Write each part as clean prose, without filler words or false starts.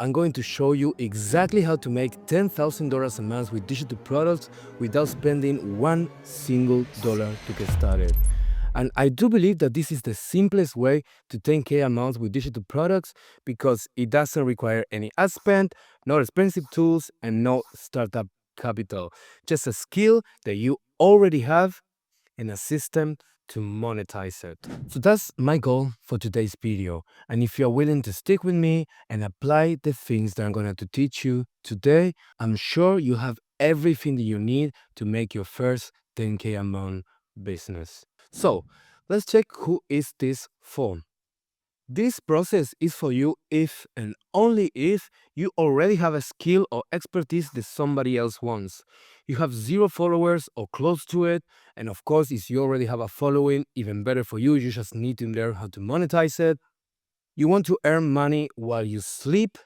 I'm going to show you exactly how to make $10,000 a month with digital products without spending one single dollar to get started. And I do believe that this is the simplest way to 10K a month with digital products because it doesn't require any ad spend, no expensive tools, and no startup capital. Just a skill that you already have and a system to monetize it. So that's my goal for today's video. And if you're willing to stick with me and apply the things that I'm going to teach you today, I'm sure you have everything that you need to make your first 10K a month business. So let's check who is this for. This process is for you if and only if you already have a skill or expertise that somebody else wants. You have 0 followers or close to it, and of course, if you already have a following, even better for you, you just need to learn how to monetize it. You want to earn money while you sleep,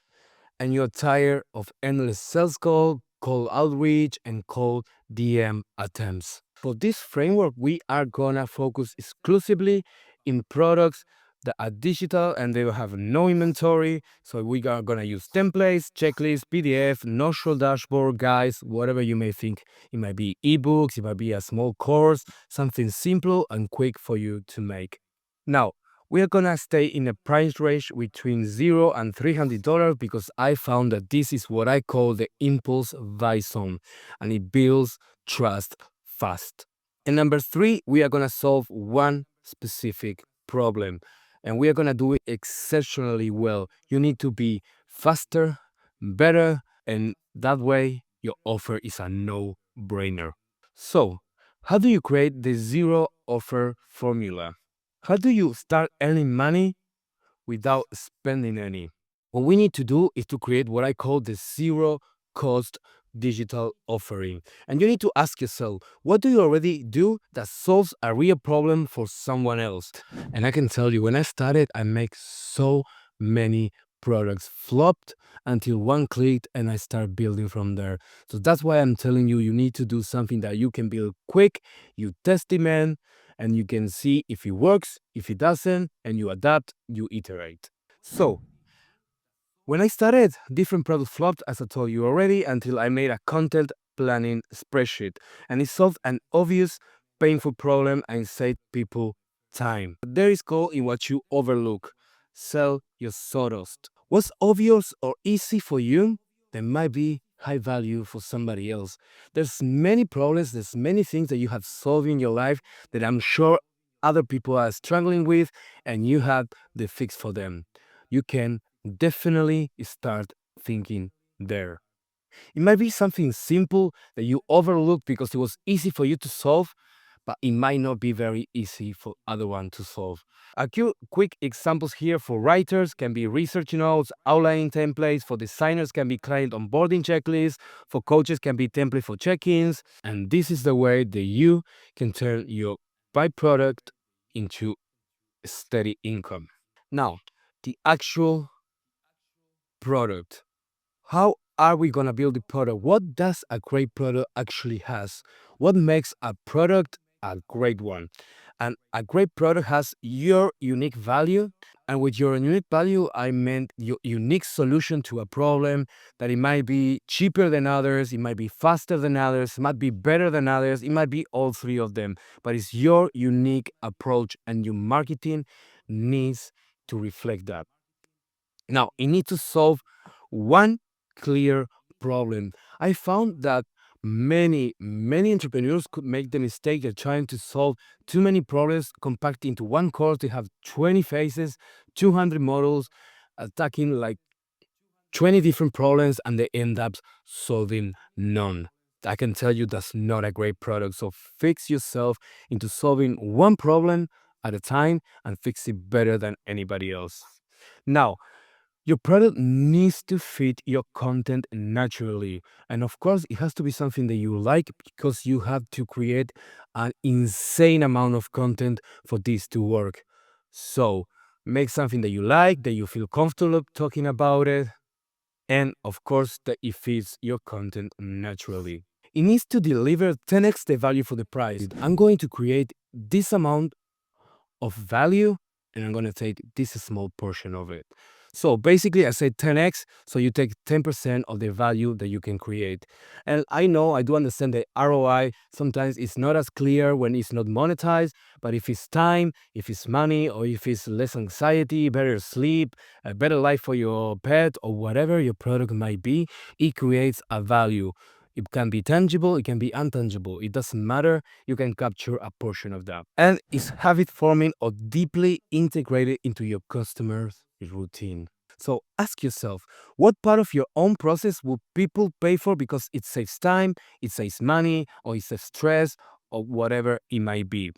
and you're tired of endless sales call, cold outreach, and cold DM attempts. For this framework, we are gonna focus exclusively in products that are digital and they will have no inventory. So we are gonna use templates, checklists, PDF, no-show dashboard, guides, whatever you may think. It might be ebooks, it might be a small course, something simple and quick for you to make. Now, we are gonna stay in a price range between $0 and $300 because I found that this is what I call the impulse buy zone, and it builds trust fast. And number 3, we are gonna solve one specific problem, and we are gonna do it exceptionally well. You need to be faster, better, and that way your offer is a no-brainer. So, how do you create the zero offer formula? How do you start earning money without spending any? What we need to do is to create what I call the zero cost digital offering. And you need to ask yourself, what do you already do that solves a real problem for someone else? And I can tell you, when I started, I make so many products flopped until one clicked and I start building from there. So that's why I'm telling you, you need to do something that you can build quick, you test demand, and you can see if it works, if it doesn't, and you adapt, you iterate. So when I started, different products flopped, as I told you already, until I made a content planning spreadsheet. And it solved an obvious, painful problem and saved people time. There is gold in what you overlook. Sell your sawdust. What's obvious or easy for you, that might be high value for somebody else. There's many problems, there's many things that you have solved in your life that I'm sure other people are struggling with, and you have the fix for them. You can definitely start thinking there. It might be something simple that you overlooked because it was easy for you to solve, but it might not be very easy for other one to solve. A few quick examples here for writers can be research notes, outlining templates. For designers can be client onboarding checklists. For coaches can be template for check-ins. And this is the way that you can turn your byproduct into steady income. Now, the actual product. How are we going to build the product? What does a great product actually has? What makes a product a great one? And a great product has your unique value. And with your unique value, I meant your unique solution to a problem, that it might be cheaper than others, it might be faster than others, it might be better than others, it might be all three of them. But it's your unique approach, and your marketing needs to reflect that. Now, it needs to solve one clear problem. I found that many entrepreneurs could make the mistake of trying to solve too many problems compact into one course. They have 20 phases, 200 models, attacking like 20 different problems, and they end up solving none. I can tell you that's not a great product. So fix yourself into solving one problem at a time and fix it better than anybody else. Now, your product needs to fit your content naturally. And of course, it has to be something that you like, because you have to create an insane amount of content for this to work. So make something that you like, that you feel comfortable talking about it, and of course, that it fits your content naturally. It needs to deliver 10x the value for the price. I'm going to create this amount of value, and I'm going to take this small portion of it. So basically, I said 10x, so you take 10% of the value that you can create. And I know, I do understand that ROI sometimes it's not as clear when it's not monetized, but if it's time, if it's money, or if it's less anxiety, better sleep, a better life for your pet, or whatever your product might be, it creates a value. It can be tangible, it can be intangible. It doesn't matter. You can capture a portion of that. And it's habit forming or deeply integrated into your customer's routine. So ask yourself, what part of your own process will people pay for because it saves time, it saves money, or it saves stress, or whatever it might be?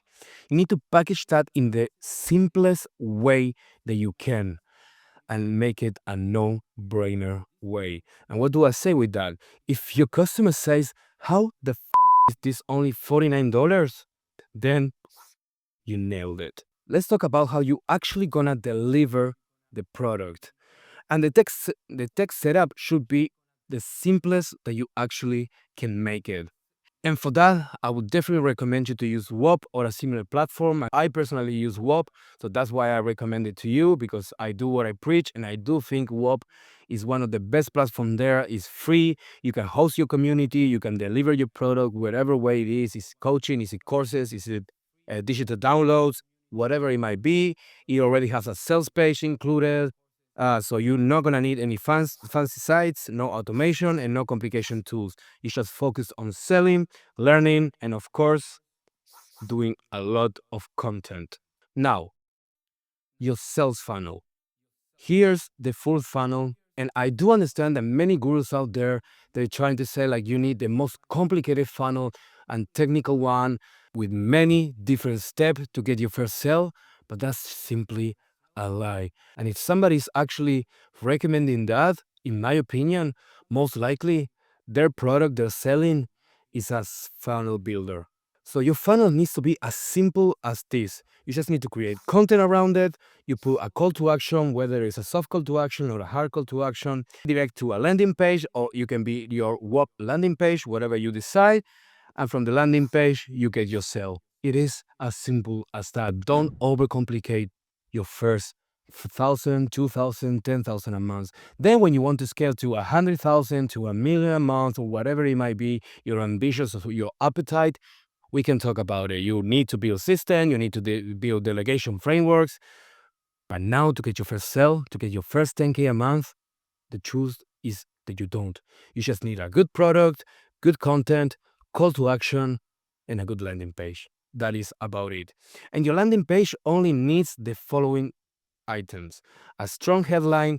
You need to package that in the simplest way that you can and make it a no-brainer way. And what do I say with that? If your customer says, how the is this only $49? Then you nailed it. Let's talk about how you actually gonna deliver the product. And the tech setup should be the simplest that you actually can make it. And for that, I would definitely recommend you to use WOP or a similar platform. I personally use WOP, so that's why I recommend it to you, because I do what I preach, and I do think WOP is one of the best platforms there. It's free. You can host your community. You can deliver your product whatever way it is. It's coaching, is it courses, is it digital downloads, whatever it might be. It already has a sales page included. So you're not gonna need any fancy sites, no automation, and no complication tools. You just focus on selling, learning, and of course, doing a lot of content. Now, your sales funnel. Here's the full funnel. And I do understand that many gurus out there, they're trying to say like you need the most complicated funnel and technical one with many different steps to get your first sale, but that's simply a lie. And if somebody's actually recommending that, in my opinion, most likely their product they're selling is a funnel builder. So your funnel needs to be as simple as this. You just need to create content around it. You put a call to action, whether it's a soft call to action or a hard call to action, direct to a landing page, or you can be your WOP landing page, whatever you decide. And from the landing page, you get your sale. It is as simple as that. Don't overcomplicate your first 1,000, 2,000, 10,000 a month. Then when you want to scale to 100,000, to 1 million a month, or whatever it might be, you're ambitious of your appetite, we can talk about it. You need to build system, you need to build delegation frameworks. But now to get your first sale, to get your first 10K a month, the truth is that you don't. You just need a good product, good content, call to action, and a good landing page. That is about it. And your landing page only needs the following items: a strong headline.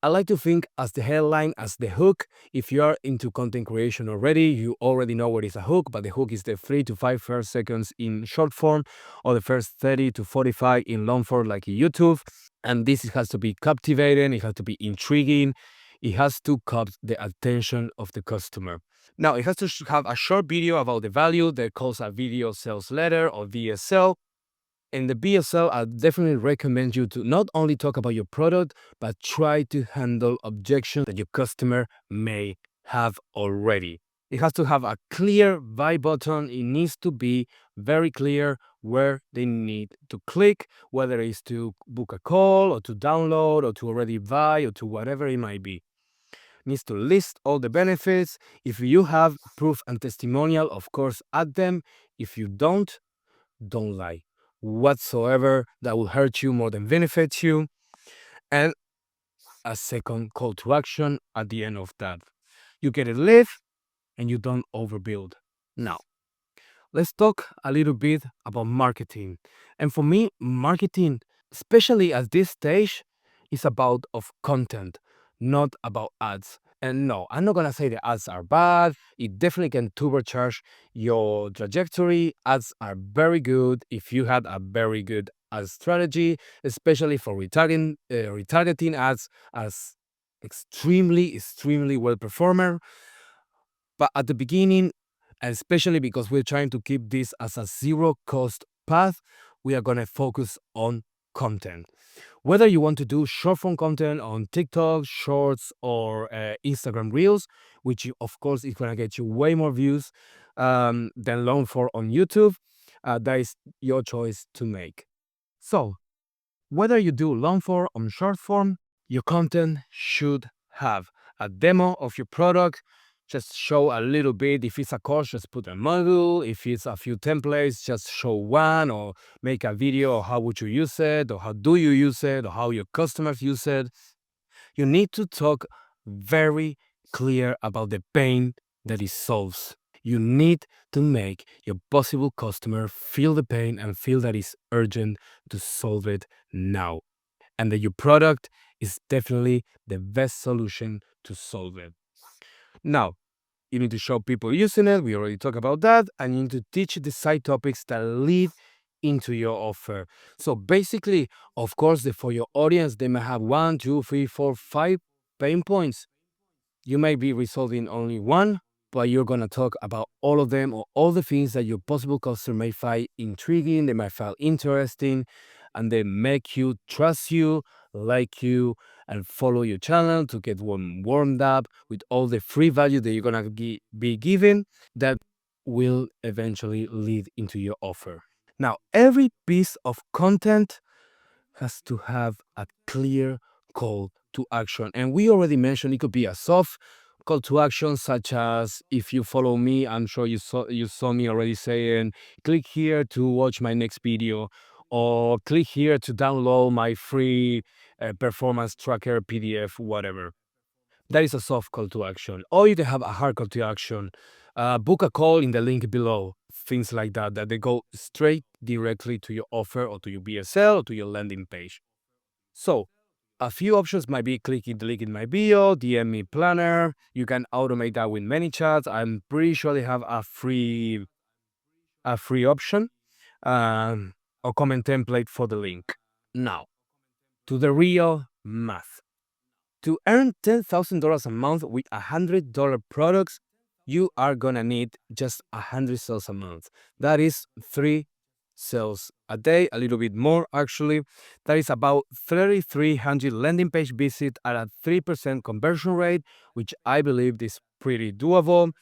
I like to think as the headline, as the hook. If you are into content creation already, you already know what is a hook, but the hook is the 3 to 5 first seconds in short form, or the first 30 to 45 in long form, like in YouTube. And this has to be captivating, it has to be intriguing, it has to capture the attention of the customer. Now, it has to have a short video about the value that calls a video sales letter or VSL. In the BSL, I definitely recommend you to not only talk about your product, but try to handle objections that your customer may have already. It has to have a clear buy button. It needs to be very clear where they need to click, whether it's to book a call or to download or to already buy or to whatever it might be. It needs to list all the benefits. If you have proof and testimonial, of course, add them. If you don't lie whatsoever. That will hurt you more than benefit you. And a second call to action at the end of that. You get it lit and you don't overbuild. Now, let's talk a little bit about marketing. And for me, marketing, especially at this stage, is about of content, not about ads. And no, I'm not gonna say the ads are bad. It definitely can turbocharge your trajectory. Ads are very good if you had a very good ad strategy, especially for retargeting ads as extremely well performer. But at the beginning, and especially because we're trying to keep this as a zero cost path, we are going to focus on content. Whether you want to do short form content on TikTok, Shorts, or Instagram Reels, which of course is going to get you way more views than long form on YouTube, that is your choice to make. So, whether you do long form or short form, Your content should have a demo of your product. Just show a little bit. If it's a course, just put a module. If it's a few templates, just show one, or make a video of how would you use it, or how do you use it, or how your customers use it. You need to talk very clear about the pain that it solves. You need to make your possible customer feel the pain and feel that it's urgent to solve it now, and that your product is definitely the best solution to solve it. Now, you need to show people using it. We already talked about that. And you need to teach the side topics that lead into your offer. So basically, of course, for your audience, they may have 1, 2, 3, 4, 5 pain points. You may be resolving only one, but you're going to talk about all of them, or all the things that your possible customer may find intriguing, they might find interesting, and they make you trust you, like you, and follow your channel to get warmed up with all the free value that you're going to be given that will eventually lead into your offer. Now, every piece of content has to have a clear call to action. And we already mentioned it could be a soft call to action, such as, if you follow me, I'm sure you saw me already saying, click here to watch my next video, or click here to download my free performance tracker PDF, whatever. That is a soft call to action. Or you can have a hard call to action. Book a call in the link below. Things like that, that they go straight directly to your offer, or to your BSL, or to your landing page. So, a few options might be clicking the link in my bio, DM me planner. You can automate that with ManyChat. I'm pretty sure they have a free option, or comment template for the link. Now, to the real math. To earn $10,000 a month with $100 products, you are gonna need just 100 sales a month. That is 3 sales a day, a little bit more actually. That is about 3,300 landing page visits at a 3% conversion rate, which I believe is pretty doable.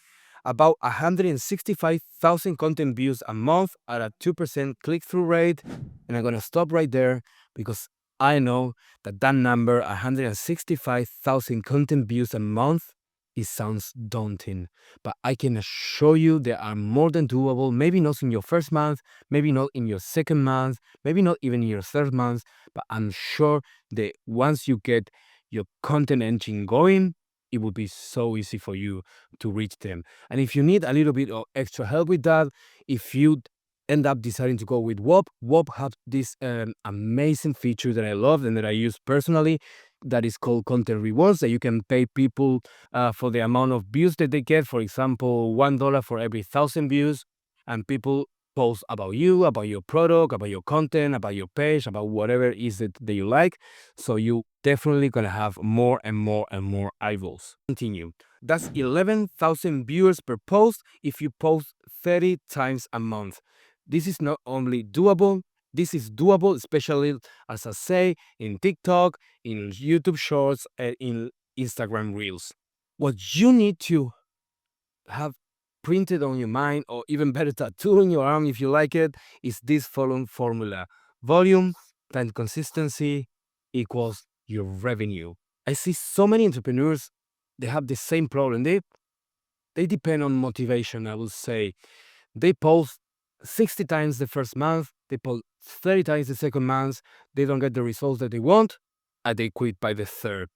About 165,000 content views a month at a 2% click-through rate. And I'm gonna stop right there, because I know that number, 165,000 content views a month, it sounds daunting. But I can assure you they are more than doable. Maybe not in your first month, maybe not in your second month, maybe not even in your third month, but I'm sure that once you get your content engine going, it will be so easy for you to reach them. And if you need a little bit of extra help with that, if you end up deciding to go with WOP, WOP has this amazing feature that I love and that I use personally, that is called content rewards, that you can pay people for the amount of views that they get. For example, $1 for every 1,000 views, and people post about you, about your product, about your content, about your page, about whatever it is that you like. So you definitely gonna have more and more and more eyeballs. Continue. That's 11,000 viewers per post if you post 30 times a month. This is not only doable, this is doable, especially, as I say, in TikTok, in YouTube Shorts, and in Instagram Reels. What you need to have printed on your mind, or even better, tattoo on your arm if you like it, is this following formula: volume times consistency equals your revenue. I see so many entrepreneurs, they have the same problem. They depend on motivation, I will say. They post 60 times the first month, they post 30 times the second month, they don't get the results that they want, and they quit by the third.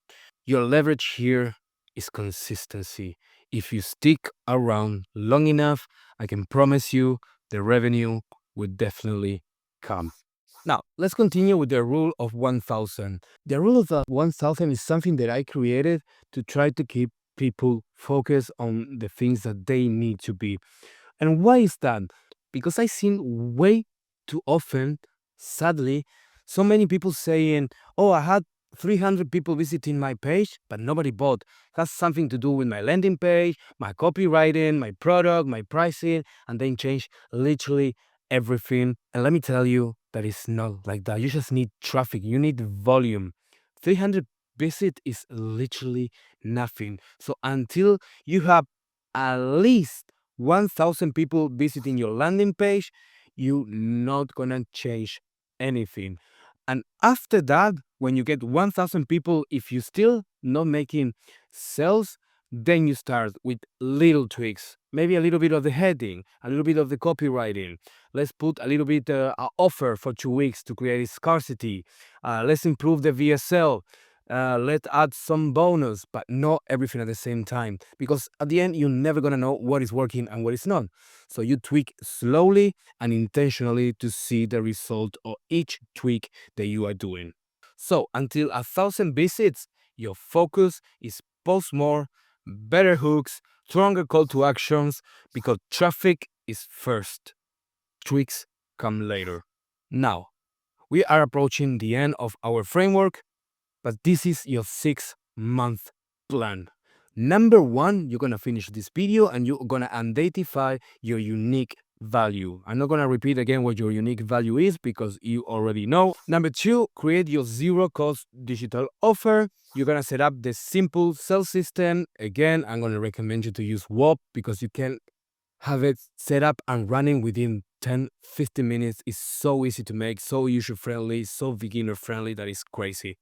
Your leverage here is consistency. If you stick around long enough, I can promise you the revenue will definitely come. Now, let's continue with the rule of 1,000. The rule of the 1,000 is something that I created to try to keep people focused on the things that they need to be. And why is that? Because I've seen way too often, sadly, so many people saying, oh, I had 300 people visiting my page, but nobody bought. Has something to do with my landing page, my copywriting, my product, my pricing, and then change literally everything. And let me tell you that it's not like that. You just need traffic, you need volume. 300 visit is literally nothing. So until you have at least 1,000 people visiting your landing page, you're not gonna change anything. And after that, When you get 1,000 people, if you still not making sales, then you start with little tweaks, maybe a little bit of the heading, a little bit of the copywriting. Let's put a little bit offer for 2 weeks to create scarcity. Let's improve the VSL. Let's add some bonus, but not everything at the same time, because at the end you're never gonna know what is working and what is not. So you tweak slowly and intentionally to see the result of each tweak that you are doing. So until 1,000 visits, your focus is post more, better hooks, stronger call to actions, because traffic is first. Tweaks come later. Now, we are approaching the end of our framework, but this is your 6-month plan. Number one, you're gonna finish this video and you're gonna identify your unique value. I'm not gonna repeat again what your unique value is because you already know. Number two, create your zero cost digital offer. You're gonna set up the simple sales system. Again, I'm gonna recommend you to use WOP because you can have it set up and running within 10-15 minutes. It's so easy to make, so user friendly, so beginner friendly that is crazy.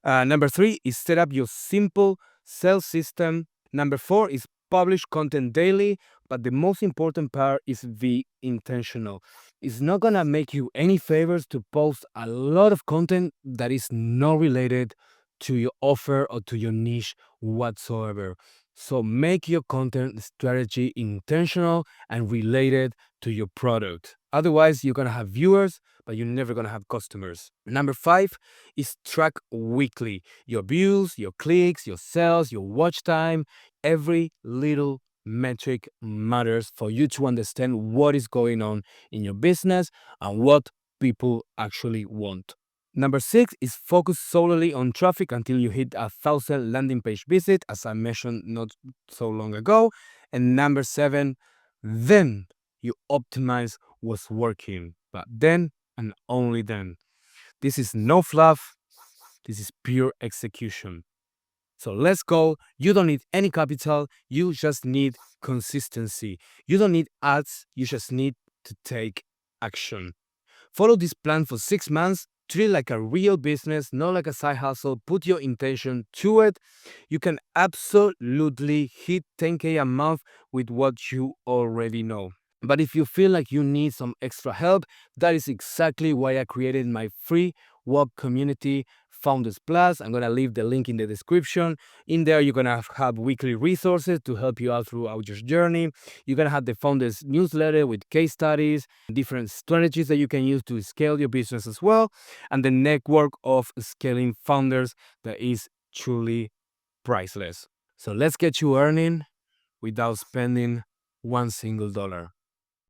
Number three is set up your simple sales system. Number four is publish content daily, but the most important part is be intentional. It's not gonna make you any favors to post a lot of content that is not related to your offer or to your niche whatsoever. So make your content strategy intentional and related to your product. Otherwise, you're gonna have viewers, but you're never gonna have customers. Number five is track weekly your views, your clicks, your sales, your watch time. Every little metric matters for you to understand what is going on in your business and what people actually want. Number six is focus solely on traffic until you hit 1,000 landing page visits, as I mentioned not so long ago. And number seven, then you optimize what's working, but then and only then. This is no fluff, this is pure execution. So let's go. You don't need any capital, you just need consistency. You don't need ads, you just need to take action. Follow this plan for 6 months. Treat it like a real business, not like a side hustle. Put your intention to it. You can absolutely hit 10K a month with what you already know. But if you feel like you need some extra help, that is exactly why I created my free WOP community, Founders Plus. I'm gonna leave the link in the description. In there, you're gonna have weekly resources to help you out throughout your journey. You're gonna have the Founders newsletter with case studies, different strategies that you can use to scale your business as well, and the network of scaling founders that is truly priceless. So let's get you earning without spending one single dollar.